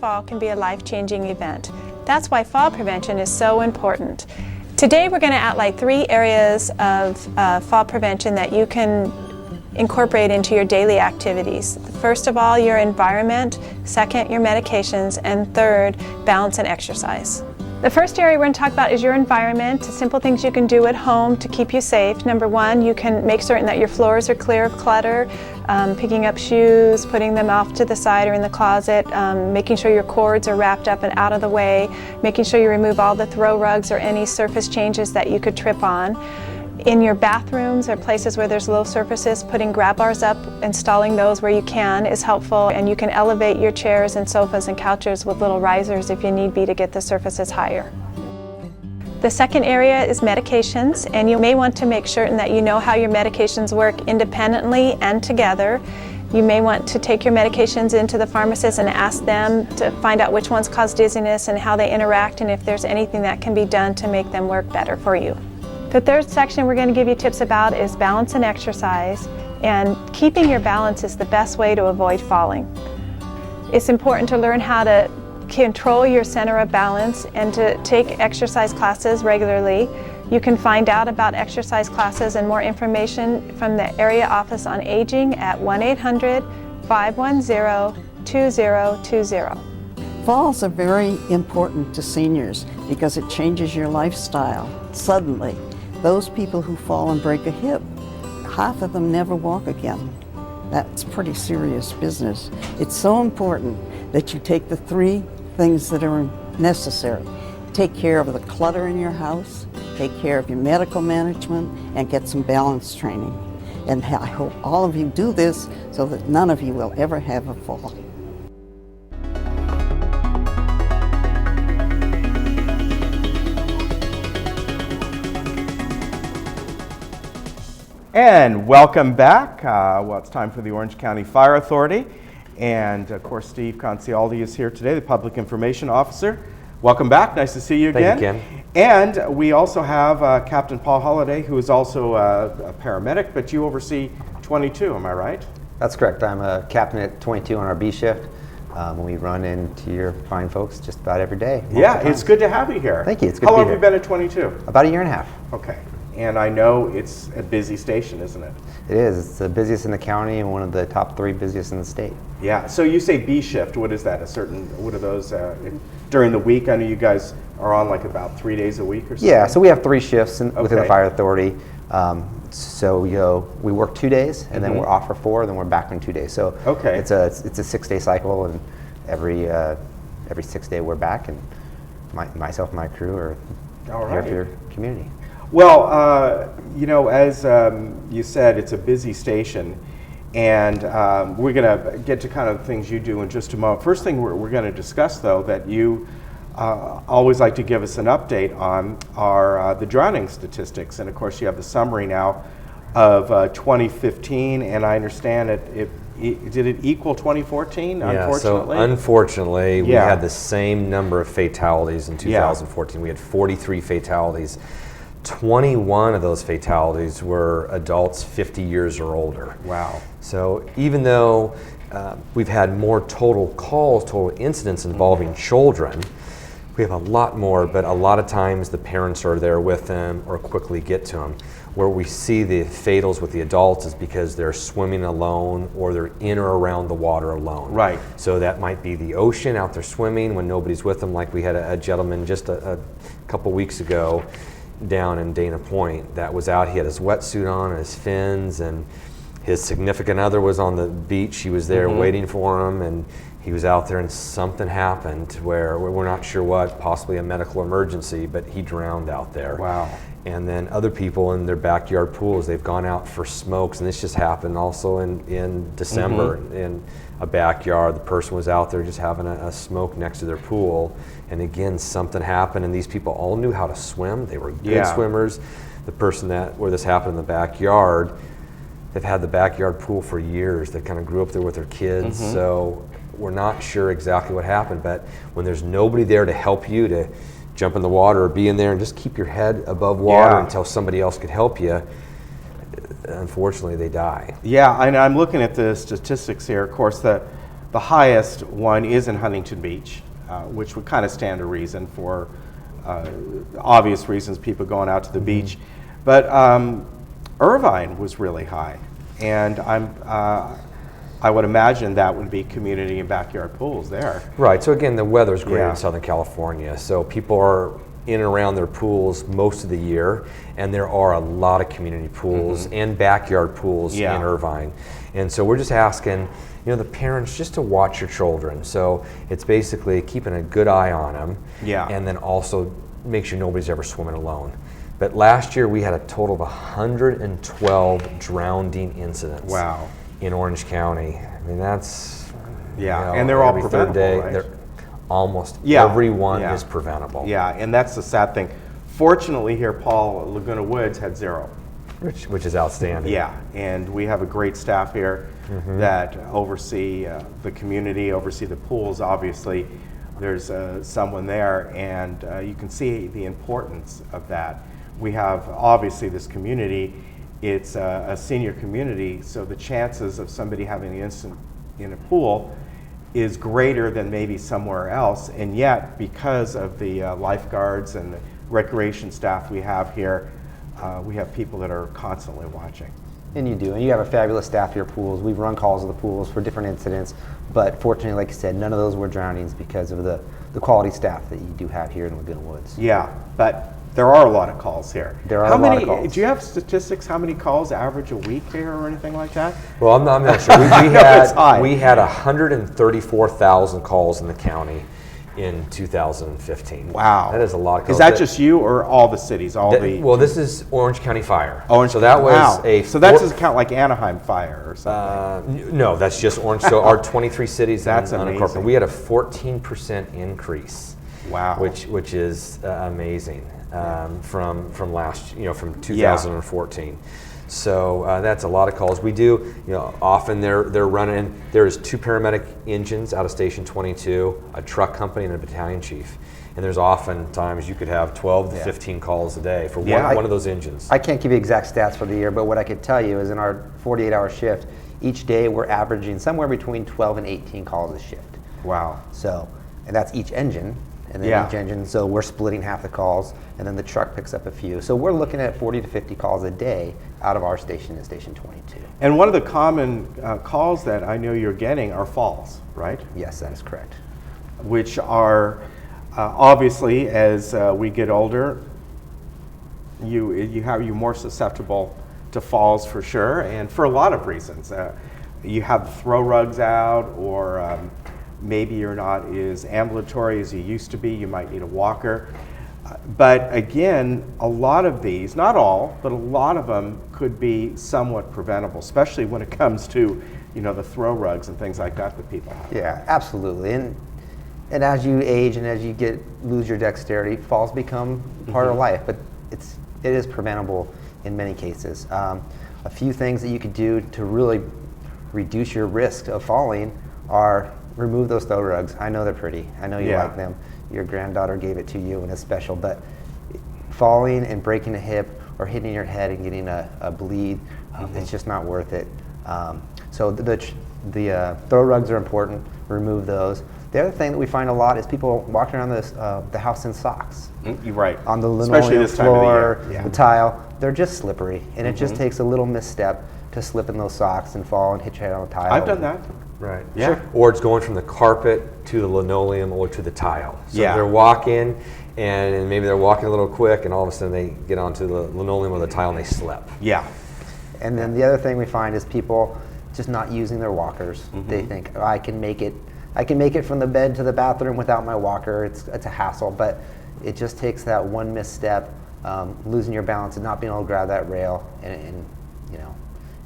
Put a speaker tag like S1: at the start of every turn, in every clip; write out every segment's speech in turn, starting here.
S1: fall can be a life-changing event. That's why fall prevention is so important. Today we're going to outline 3 areas of fall prevention that you can incorporate into your daily activities. First of all, your environment, second, your medications, and third, balance and exercise. The first area we're going to talk about is your environment, simple things you can do at home to keep you safe. Number one, you can make certain that your floors are clear of clutter, picking up shoes, putting them off to the side or in the closet, making sure your cords are wrapped up and out of the way, making sure you remove all the throw rugs or any surface changes that you could trip on. In your bathrooms or places where there's low surfaces, putting grab bars up, installing those where you can is helpful, and you can elevate your chairs and sofas and couches with little risers if you need be to get the surfaces higher. The second area is medications, and you may want to make certain that you know how your medications work independently and together. You may want to take your medications into the pharmacist and ask them to find out which ones cause dizziness and how they interact, and if there's anything that can be done to make them work better for you. The third section we're going to give you tips about is balance and exercise, and keeping your balance is the best way to avoid falling. It's important to learn how to control your center of balance and to take exercise classes regularly. You can find out about exercise classes and more information from the Area Office on Aging at 1-800-510-2020.
S2: Falls are very important to seniors because it changes your lifestyle suddenly. Those people who fall and break a hip, half of them never walk again. That's pretty serious business. It's so important that you take the 3 things that are necessary. Take care of the clutter in your house, take care of your medical management, and get some balance training. And I hope all of you do this so that none of you will ever have a fall.
S3: And welcome back. Well, it's time for the Orange County Fire Authority. And of course, Steve Concialdi is here today, the Public Information Officer. Welcome back. Nice to see you again.
S4: Thank you, Ken.
S3: And we also have Captain Paul Holliday, who is also a paramedic, but you oversee 22, am I right?
S4: That's correct. I'm a captain at 22 on our B shift. We run into your fine folks just about every day.
S3: Yeah, it's good to have you here.
S4: Thank you. It's good
S3: How
S4: to be
S3: long have you been at 22?
S4: About 1.5 years.
S3: Okay. And I know it's a busy station, isn't it?
S4: It is. It's the busiest in the county and one of the top 3 busiest in the state.
S3: Yeah. So you say B shift. What is that? What are those during the week? I know you guys are on like about 3 days a week or something.
S4: Yeah. So we have 3 shifts within the fire authority. So we work 2 days and then we're off for 4, and then we're back in 2 days. So it's a 6-day cycle, and every 6th day we're back, and myself and my crew are here for your community.
S3: Well, as you said, it's a busy station, and we're going to get to kind of things you do in just a moment. First thing we're going to discuss, though, that you always like to give us an update on are the drowning statistics. And of course, you have the summary now of 2015, and I understand did it equal 2014, unfortunately?
S5: So unfortunately, we had the same number of fatalities in 2014. We had 43 fatalities. 21 of those fatalities were adults 50 years or older.
S3: Wow.
S5: So even though we've had more total incidents involving children, we have a lot more, but a lot of times the parents are there with them or quickly get to them. Where we see the fatals with the adults is because they're swimming alone or they're in or around the water alone.
S3: Right.
S5: So that might be the ocean out there swimming when nobody's with them, like we had a gentleman just a couple weeks ago down in Dana Point that was out. He had his wetsuit on and his fins, and his significant other was on the beach. He was there waiting for him, and he was out there, and something happened where we're not sure what, possibly a medical emergency, but he drowned out there.
S3: Wow.
S5: And then other people in their backyard pools, they've gone out for smokes, and this just happened also in December in a backyard. The person was out there just having a smoke next to their pool, and again something happened, and these people all knew how to swim. They were good swimmers. The person where this happened in the backyard, they've had the backyard pool for years. They kind of grew up there with their kids, so we're not sure exactly what happened, but when there's nobody there to help you to jump in the water or be in there and just keep your head above water until somebody else could help you, unfortunately they die.
S3: Yeah, and I'm looking at the statistics here. Of course, The highest one is in Huntington Beach, which would kind of stand to reason for obvious reasons, people going out to the beach. But Irvine was really high, and I would imagine that would be community and backyard pools there.
S5: Right, so again, the weather's great
S3: Yeah.
S5: in Southern California, so people are in and around their pools most of the year, and there are a lot of community pools and backyard pools
S3: Yeah.
S5: in Irvine. And so we're just asking, the parents just to watch your children. So it's basically keeping a good eye on them,
S3: Yeah.
S5: and then also make sure nobody's ever swimming alone. But last year we had a total of 112 drowning incidents.
S3: Wow.
S5: In Orange County. I mean, that's
S3: And they're all
S5: every third
S3: preventable,
S5: day.
S3: right?
S5: They're almost
S3: Yeah.
S5: every one
S3: Yeah.
S5: is preventable.
S3: Yeah, and that's the sad thing. Fortunately here, Paul, Laguna Woods had 0.
S5: Which is outstanding.
S3: Yeah, and we have a great staff here that oversee the community, oversee the pools. Obviously, there's someone there, and you can see the importance of that. We have, obviously, this community. It's a senior community, so the chances of somebody having an incident in a pool is greater than maybe somewhere else, and yet, because of the lifeguards and the recreation staff we have here, we have people that are constantly watching.
S4: And you do, and you have a fabulous staff at your pools. We've run calls to the pools for different incidents, but fortunately, like you said, none of those were drownings because of the quality staff that you do have here in Laguna Woods.
S3: Yeah, but there are a lot of calls here.
S4: There are
S3: how
S4: a lot
S3: many,
S4: of calls.
S3: Do you have statistics, how many calls average a week here or anything like that?
S5: Well, I'm not sure.
S3: It's high.
S5: We had 134,000 calls in the county in 2015.
S3: Wow.
S5: That is a lot of calls.
S3: Is that just you or all the cities,
S5: Well, this is Orange County Fire.
S3: Orange,
S5: so that was
S3: wow.
S5: a
S3: So that doesn't count like Anaheim Fire or something?
S5: no, that's just Orange. So our 23 cities
S3: That's
S5: unincorporated,
S3: amazing.
S5: we had a 14% increase.
S3: Wow.
S5: Which is amazing from last, from 2014. So that's a lot of calls. We do, often they're running. There's 2 paramedic engines out of Station 22, a truck company, and a battalion chief. And there's often times you could have 12 to 15 calls a day for one of those engines.
S4: I can't give you exact stats for the year, but what I could tell you is in our 48-hour shift, each day we're averaging somewhere between 12 and 18 calls a shift.
S3: Wow.
S4: So, and that's each engine. And then each engine, so we're splitting half the calls, and then the truck picks up a few. So we're looking at 40 to 50 calls a day out of our station in Station 22.
S3: And one of the common calls that I know you're getting are falls, right?
S4: Yes, that is correct.
S3: Which are obviously, as we get older, you're more susceptible to falls for sure, and for a lot of reasons. You have throw rugs out, or maybe you're not as ambulatory as you used to be. You might need a walker. But again, a lot of these, not all, but a lot of them could be somewhat preventable, especially when it comes to, the throw rugs and things like that people have.
S4: Yeah, absolutely. And as you age and as you lose your dexterity, falls become part of life. But it is preventable in many cases. A few things that you could do to really reduce your risk of falling are remove those throw rugs. I know they're pretty. I know you like them. Your granddaughter gave it to you and it's special, but falling and breaking a hip or hitting your head and getting a bleed, it's just not worth it. So the throw rugs are important. Remove those. The other thing that we find a lot is people walking around the house in socks.
S3: You're right.
S4: On the
S3: Especially
S4: linoleum
S3: this time of the
S4: floor,
S3: year. Yeah.
S4: the tile, they're just slippery, and it just takes a little misstep to slip in those socks and fall and hit your head on the tile.
S3: I've done that.
S5: Right.
S3: Yeah.
S5: Sure. Or it's going from the carpet to the linoleum or to the tile. So they're walking, and maybe they're walking a little quick, and all of a sudden they get onto the linoleum or the tile and they slip.
S3: Yeah.
S4: And then the other thing we find is people just not using their walkers. They think, oh, I can make it from the bed to the bathroom without my walker. It's a hassle, but it just takes that one misstep, losing your balance and not being able to grab that rail, and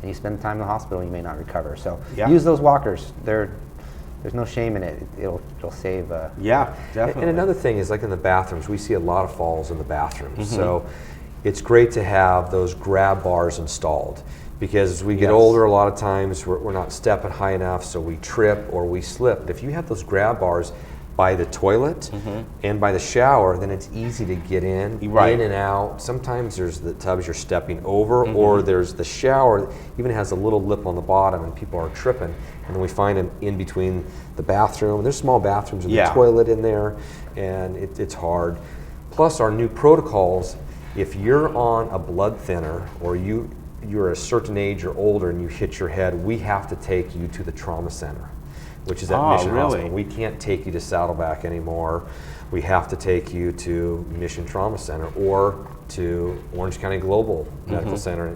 S4: you spend time in the hospital, you may not recover. So use those walkers. There's no shame in it. It'll save.
S3: Yeah, definitely.
S5: And another thing is, like in the bathrooms, we see a lot of falls in the bathrooms. So it's great to have those grab bars installed, because as we get older, a lot of times we're not stepping high enough, so we trip or we slip. But if you have those grab bars, by the toilet and by the shower, then it's easy to get in and out. Sometimes there's the tubs you're stepping over, or there's the shower even has a little lip on the bottom and people are tripping. And then we find them in between the bathroom. There's small bathrooms with the toilet in there, and it's hard. Plus our new protocols, if you're on a blood thinner or you're a certain age or older and you hit your head, we have to take you to the trauma center, which is at Mission Hospital. We can't take you to Saddleback anymore. We have to take you to Mission Trauma Center or to Orange County Global Medical Center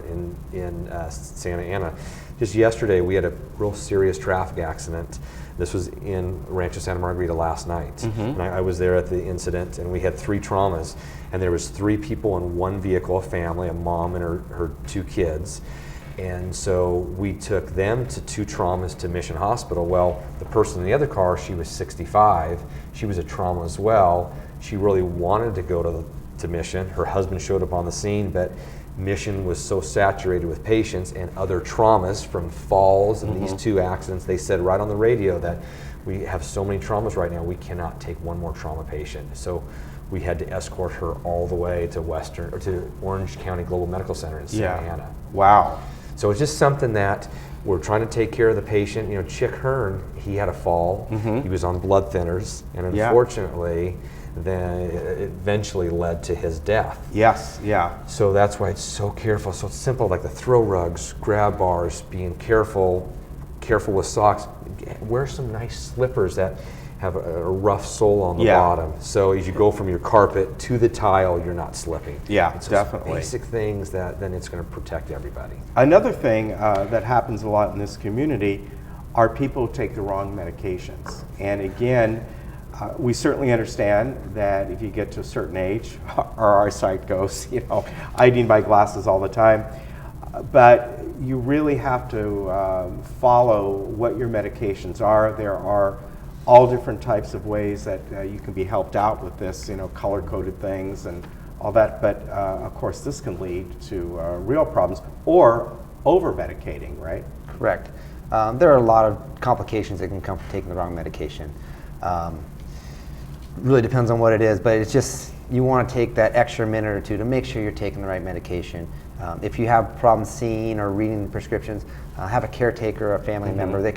S5: in Santa Ana. Just yesterday, we had a real serious traffic accident. This was in Rancho Santa Margarita last night. And I was there at the incident, and we had 3 traumas. And there was 3 people in one vehicle, a family, a mom and her 2 kids. And so we took them to 2 traumas to Mission Hospital. Well, the person in the other car, she was 65. She was a trauma as well. She really wanted to go to Mission. Her husband showed up on the scene, but Mission was so saturated with patients and other traumas from falls and these 2 accidents. They said right on the radio that we have so many traumas right now, we cannot take one more trauma patient. So we had to escort her all the way to Orange County Global Medical Center in Santa Ana.
S3: Wow.
S5: So it's just something that we're trying to take care of the patient. You know, Chick Hearn, he had a fall. He was on blood thinners, and unfortunately, then it eventually led to his death.
S3: Yes, yeah.
S5: So that's why it's so careful. So it's simple, like the throw rugs, grab bars, being careful with socks. Wear some nice slippers that have a rough sole on the bottom. So as you go from your carpet to the tile, you're not slipping.
S3: Yeah,
S5: it's
S3: definitely.
S5: Basic things that then it's going to protect everybody.
S3: Another thing that happens a lot in this community are people who take the wrong medications. And again, we certainly understand that if you get to a certain age, our eyesight goes, I need my glasses all the time. But you really have to follow what your medications are. There are all different types of ways that you can be helped out with this, color-coded things and all that. But of course, this can lead to real problems or over-medicating, right?
S4: Correct. There are a lot of complications that can come from taking the wrong medication. Really depends on what it is, but it's just you want to take that extra minute or 2 to make sure you're taking the right medication. If you have problems seeing or reading the prescriptions, have a caretaker or a family member that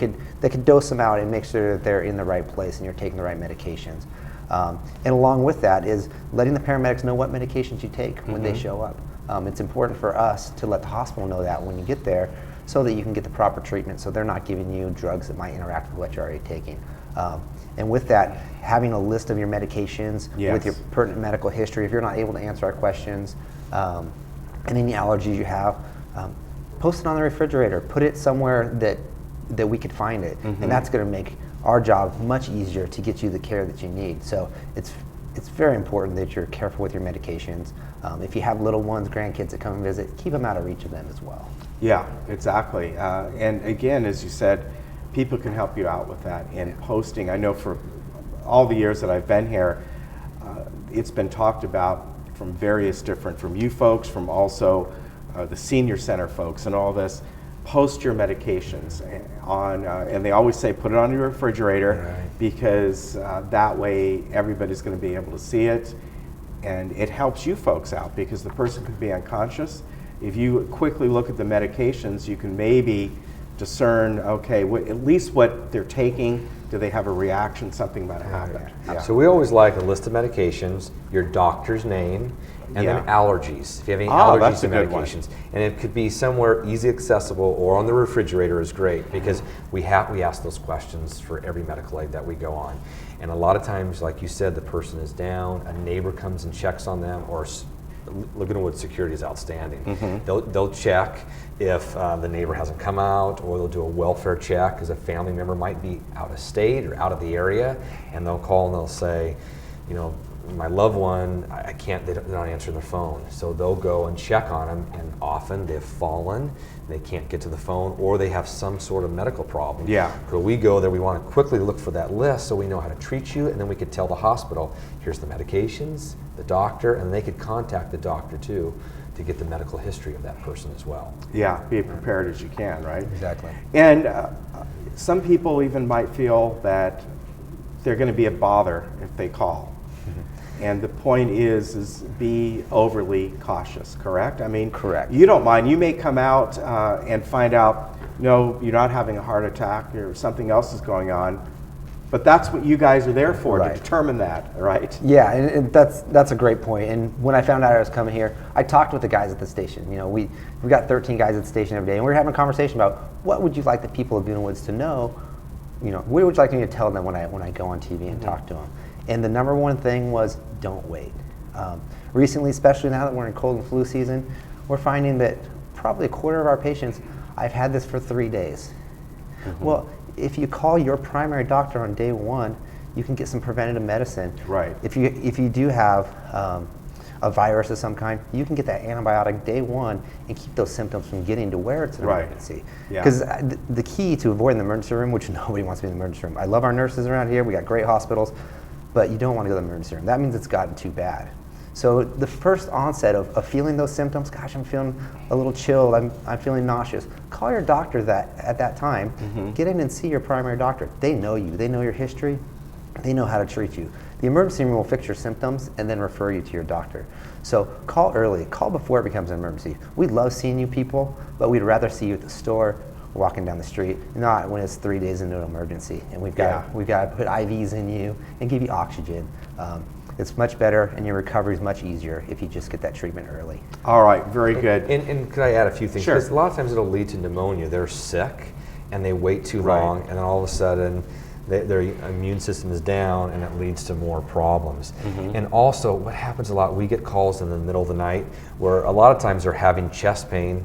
S4: could dose them out and make sure that they're in the right place and you're taking the right medications. And along with that is letting the paramedics know what medications you take when they show up. It's important for us to let the hospital know that when you get there so that you can get the proper treatment so they're not giving you drugs that might interact with what you're already taking. And with that, having a list of your medications with your pertinent medical history, if you're not able to answer our questions, and any allergies you have, post it on the refrigerator. Put it somewhere that we could find it. And that's going to make our job much easier to get you the care that you need. So it's very important that you're careful with your medications. If you have little ones, grandkids that come and visit, keep them out of reach of them as well.
S3: Yeah, exactly. And again, as you said, people can help you out with that. And posting, I know for all the years that I've been here, it's been talked about from various different, from you folks, from also the senior center folks and all this. Post your medications on, and they always say put it on your refrigerator because that way everybody's going to be able to see it, and it helps you folks out because the person could be unconscious. If you quickly look at the medications, you can maybe discern, okay, at least what they're taking. Do they have a reaction? Something might have happened.
S5: Yeah. So we always like a list of medications, your doctor's name, and then allergies. If you have any allergies to medications, and it could be somewhere easy accessible or on the refrigerator is great because we ask those questions for every medical aid that we go on. And a lot of times, like you said, the person is down, a neighbor comes and checks on them, or Lagoona security is outstanding. They'll check if the neighbor hasn't come out, or they'll do a welfare check because a family member might be out of state or out of the area, and they'll call and they'll say, my loved one, I can't, they're not answering their phone. So they'll go and check on them, and often they've fallen, they can't get to the phone, or they have some sort of medical problem. So we go there, we want to quickly look for that list so we know how to treat you, and then we could tell the hospital, here's the medications, the doctor, and they could contact the doctor too to get the medical history of that person as well.
S3: Yeah, be prepared as you can, right?
S4: Exactly.
S3: And some people even might feel that they're going to be a bother if they call. And the point is be overly cautious, correct? I mean,
S4: correct.
S3: You don't mind. You may come out and find out, no, you're not having a heart attack or something else is going on. But that's what you guys are there for,
S4: right.
S3: to determine that, right?
S4: Yeah, and that's a great point. And when I found out I was coming here, I talked with the guys at the station. You know, we got 13 guys at the station every day, and we were having a conversation about what would you like the people of Boone Woods to know. You know, what would you like me to tell them when I go on TV and talk to them? And the number one thing was don't wait. Recently, especially now that we're in cold and flu season, we're finding that probably a quarter of our patients, I've had this for 3 days. Well, if you call your primary doctor on day one, you can get some preventative medicine.
S3: Right.
S4: If you do have a virus of some kind, you can get that antibiotic day one and keep those symptoms from getting to where it's an emergency. Because the key to avoiding the emergency room, which nobody wants to be in the emergency room. I love our nurses around here. We got great hospitals, but you don't want to go to the emergency room. That means it's gotten too bad. So the first onset of feeling those symptoms, gosh, I'm feeling a little chilled, I'm feeling nauseous, call your doctor at that time, get in and see your primary doctor. They know you, they know your history, they know how to treat you. The emergency room will fix your symptoms and then refer you to your doctor. So call early, call before it becomes an emergency. We love seeing you people, but we'd rather see you at the store, walking down the street, not when it's 3 days into an emergency and we've got to put IVs in you and give you oxygen. It's much better and your recovery is much easier if you just get that treatment early.
S3: All right, very good.
S5: And could I add a few things?
S3: Sure.
S5: Because a lot of times it'll lead to pneumonia. They're sick and they wait too long, and then all of a sudden their immune system is down and it leads to more problems. And also what happens a lot, we get calls in the middle of the night where a lot of times they're having chest pain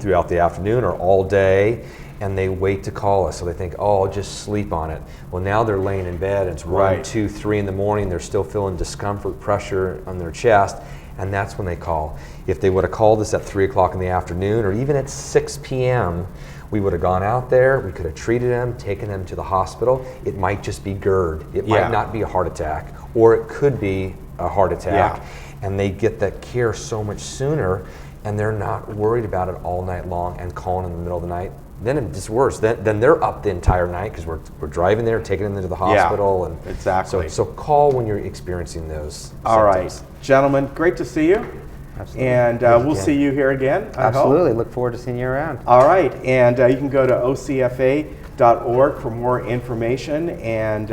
S5: throughout the afternoon or all day, and they wait to call us. So they think, oh, I'll just sleep on it. Well, now they're laying in bed and it's 1, 2, 3 in the morning. They're still feeling discomfort, pressure on their chest, and that's when they call. If they would have called us at 3 o'clock in the afternoon or even at 6 p.m., we would have gone out there, we could have treated them, taken them to the hospital. It might just be GERD. It might not be a heart attack, or it could be a heart attack. And they get that care so much sooner, and they're not worried about it all night long and calling in the middle of the night. Then it's worse. Then they're up the entire night because we're driving there, taking them to the hospital. And
S3: exactly.
S5: So call when you're experiencing those
S3: All
S5: symptoms.
S3: right. Gentlemen, great to see you.
S4: Absolutely.
S3: And we'll see you here again, I
S4: Absolutely.
S3: hope.
S4: Look forward to seeing you around.
S3: All right. And you can go to ocfa.org for more information. And,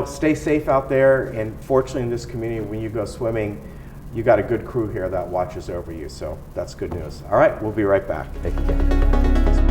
S3: stay safe out there. And fortunately in this community, when you go swimming, you got a good crew here that watches over you. So that's good news. All right. We'll be right back.
S5: Thank you, Ken.